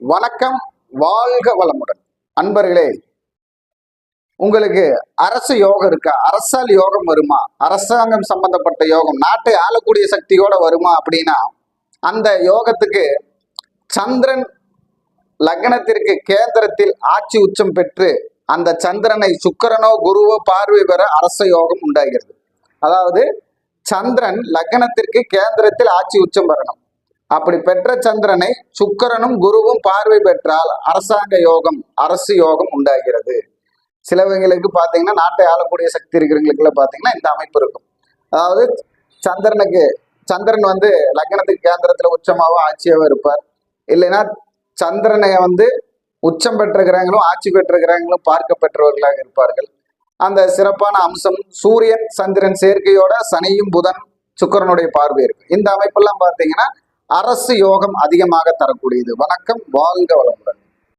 வணக்கம், வாழ்க வளமுடன். அன்பர்களே, உங்களுக்கு அரசு யோகம் இருக்கா? அரசால் யோகம் வருமா? அரசாங்கம் சம்பந்தப்பட்ட யோகம் நாட்டை ஆளக்கூடிய சக்தியோட வருமா அப்படின்னா, அந்த யோகத்துக்கு சந்திரன் லக்னத்திற்கு கேந்திரத்தில் ஆட்சி உச்சம் பெற்று அந்த சந்திரனை சுக்கிரனோ குருவோ பார்வை பெற அரச யோகம் உண்டாகிறது. அதாவது சந்திரன் லக்னத்திற்கு கேந்திரத்தில் ஆட்சி உச்சம் பெறணும். அப்படி பெற்ற சந்திரனை சுக்கிரனும் குருவும் பார்வை பெற்றால் அரசாங்க யோகம், அரசு யோகம் உண்டாகிறது. சிலவங்களுக்கு பார்த்தீங்கன்னா, நாட்டை ஆளக்கூடிய சக்தி இருக்கிறவங்களுக்கு பார்த்தீங்கன்னா இந்த அமைப்பு இருக்கும். அதாவது சந்திரன் வந்து லக்னத்துக்கு கேந்திரத்துல உச்சமாவோ ஆட்சியாவோ இருப்பார். இல்லைன்னா சந்திரனை உச்சம் பெற்றிருக்கிறாங்களும் ஆட்சி பெற்றிருக்கிறாங்களும் பார்க்க பெற்றவர்களாக இருப்பார்கள். அந்த சிறப்பான அம்சம் சூரியன் சந்திரன் சேர்க்கையோட சனியும் புதன் சுக்கிரனுடைய பார்வை இருக்கு. இந்த அமைப்பெல்லாம் பார்த்தீங்கன்னா அரசு யோகம் அதிகமாக தரக்கூடியது. வணக்கம், வாழ்க வளமுடன்.